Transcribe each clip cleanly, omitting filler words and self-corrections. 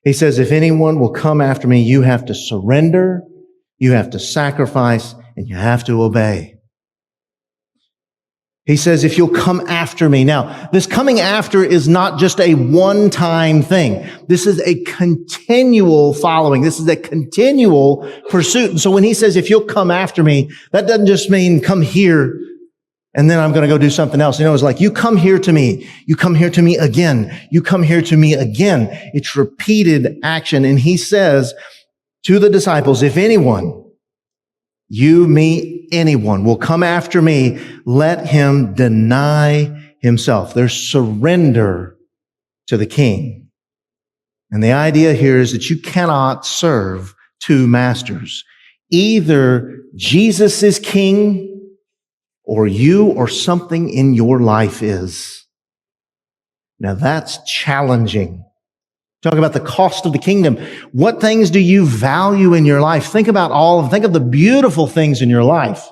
He says, if anyone will come after me, you have to surrender, you have to sacrifice, and you have to obey. He says, if you'll come after me. Now, this coming after is not just a one-time thing. This is a continual following. This is a continual pursuit. And so when he says, if you'll come after me, that doesn't just mean come here and then I'm going to go do something else. You know, it's like, you come here to me. You come here to me again. You come here to me again. It's repeated action. And he says to the disciples, if anyone, you, me, anyone will come after me, let him deny himself. There's surrender to the King. And the idea here is that you cannot serve two masters. Either Jesus is king, or you or something in your life is. Now that's challenging. Talk about the cost of the kingdom. What things do you value in your life? Think of the beautiful things in your life.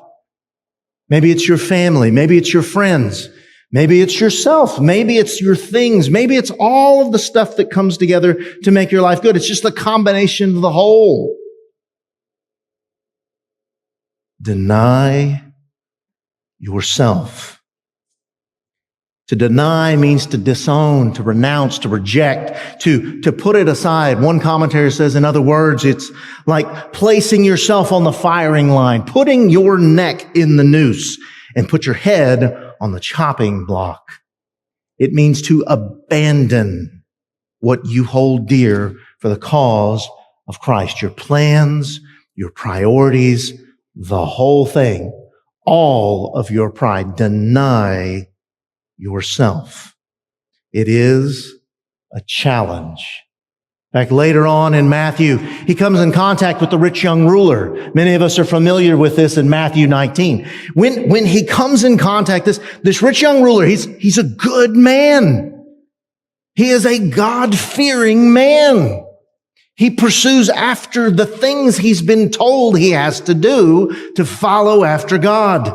Maybe it's your family. Maybe it's your friends. Maybe it's yourself. Maybe it's your things. Maybe it's all of the stuff that comes together to make your life good. It's just the combination of the whole. Deny yourself. To deny means to disown, to renounce, to reject, to put it aside. One commentator says, in other words, it's like placing yourself on the firing line, putting your neck in the noose, and put your head on the chopping block. It means to abandon what you hold dear for the cause of Christ. Your plans, your priorities, the whole thing, all of your pride. Deny yourself. It is a challenge. In fact, later on in Matthew, he comes in contact with the rich young ruler. Many of us are familiar with this in Matthew 19. When he comes in contact, this rich young ruler, he's a good man. He is a God-fearing man. He pursues after the things he's been told he has to do to follow after God.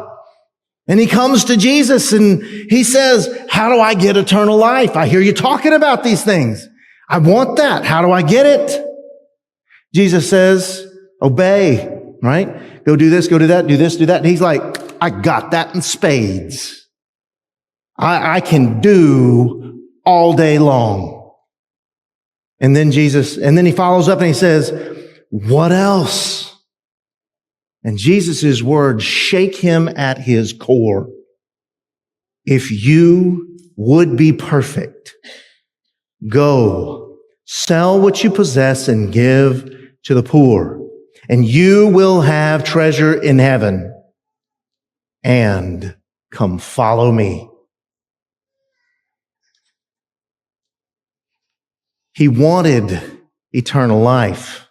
And he comes to Jesus and he says, how do I get eternal life? I hear you talking about these things. I want that. How do I get it? Jesus says, obey, right? Go do this, go do that, do this, do that. And he's like, I got that in spades. I can do all day long. And then he follows up and he says, what else? And Jesus' words shake him at his core. If you would be perfect, go, sell what you possess and give to the poor, and you will have treasure in heaven. And come follow me. He wanted eternal life,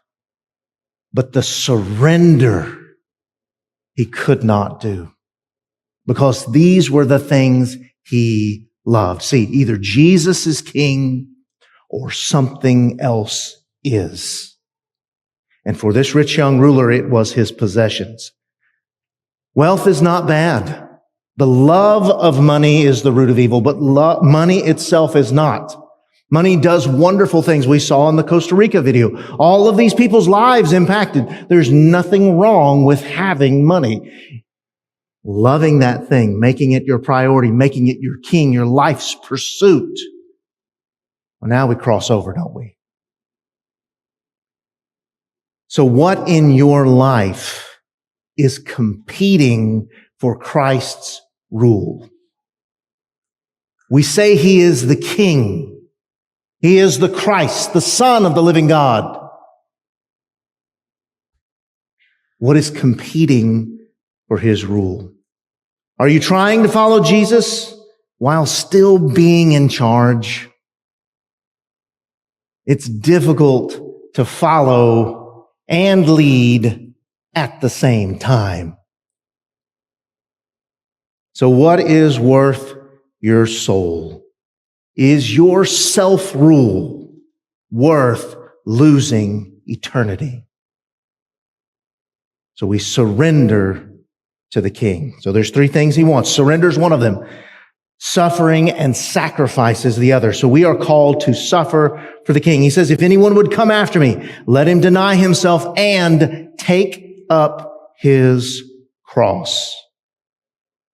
but the surrender he could not do, because these were the things he loved. See, either Jesus is king or something else is. And for this rich young ruler, it was his possessions. Wealth is not bad. The love of money is the root of evil, but money itself is not. Money does wonderful things. We saw in the Costa Rica video. All of these people's lives impacted. There's nothing wrong with having money. Loving that thing, making it your priority, making it your king, your life's pursuit. Well, now we cross over, don't we? So what in your life is competing for Christ's rule? We say he is the king. He is the Christ, the Son of the living God. What is competing for his rule? Are you trying to follow Jesus while still being in charge? It's difficult to follow and lead at the same time. So what is worth your soul? Is your self-rule worth losing eternity? So we surrender to the King. So there's three things he wants. Surrender is one of them. Suffering and sacrifice is the other. So we are called to suffer for the King. He says, if anyone would come after me, let him deny himself and take up his cross.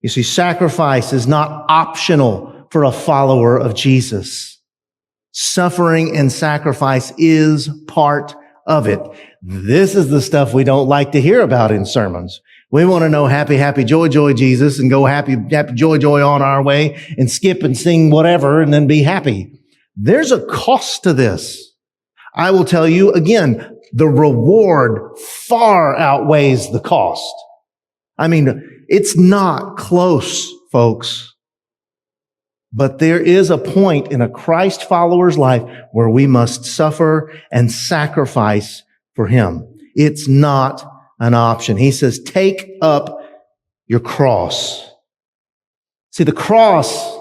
You see, sacrifice is not optional for a follower of Jesus. Suffering and sacrifice is part of it. This is the stuff we don't like to hear about in sermons. We want to know happy, happy, joy, joy, Jesus, and go happy, happy, joy, joy on our way and skip and sing whatever and then be happy. There's a cost to this. I will tell you again, the reward far outweighs the cost. I mean, it's not close, folks. But there is a point in a Christ follower's life where we must suffer and sacrifice for him. It's not an option. He says, take up your cross. See, the cross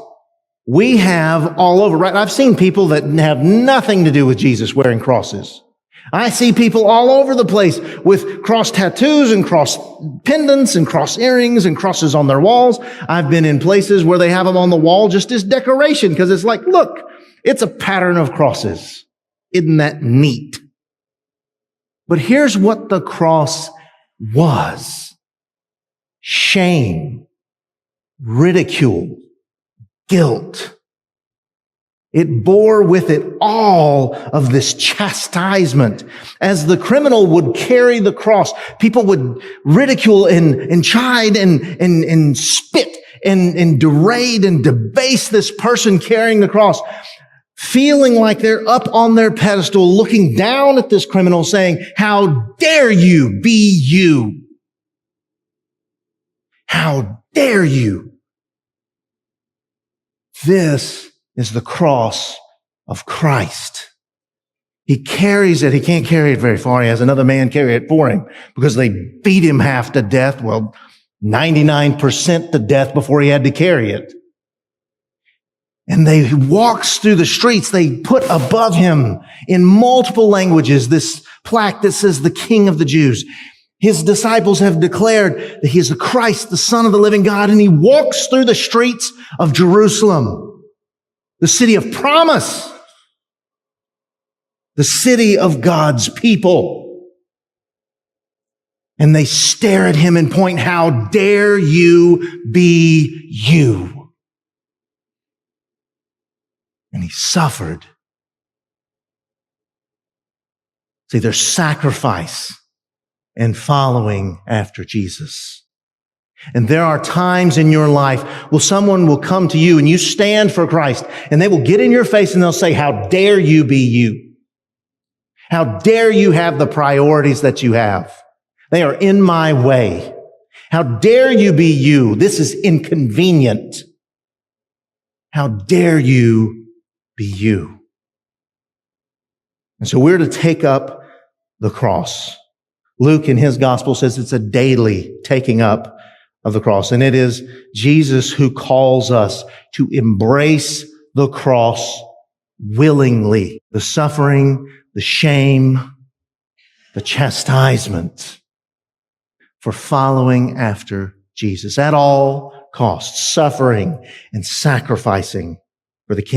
we have all over, right? I've seen people that have nothing to do with Jesus wearing crosses. I see people all over the place with cross tattoos and cross pendants and cross earrings and crosses on their walls. I've been in places where they have them on the wall just as decoration because it's like, look, it's a pattern of crosses. Isn't that neat? But here's what the cross was: shame, ridicule, guilt. It bore with it all of this chastisement. As the criminal would carry the cross, people would ridicule and chide and spit and deride and debase this person carrying the cross, feeling like they're up on their pedestal, looking down at this criminal saying, how dare you be you? How dare you? This is the cross of Christ. He carries it. He can't carry it very far. He has another man carry it for him because they beat him half to death. Well, 99% to death before he had to carry it. And he walks through the streets. They put above him in multiple languages this plaque that says the King of the Jews. His disciples have declared that he is the Christ, the Son of the living God, and he walks through the streets of Jerusalem, the city of promise, the city of God's people. And they stare at him and point, how dare you be you? And he suffered. See, there's sacrifice in following after Jesus. And there are times in your life where someone will come to you and you stand for Christ and they will get in your face and they'll say, how dare you be you? How dare you have the priorities that you have? They are in my way. How dare you be you? This is inconvenient. How dare you be you? And so we're to take up the cross. Luke in his gospel says it's a daily taking up of the cross. And it is Jesus who calls us to embrace the cross willingly. The suffering, the shame, the chastisement for following after Jesus at all costs, suffering and sacrificing for the King.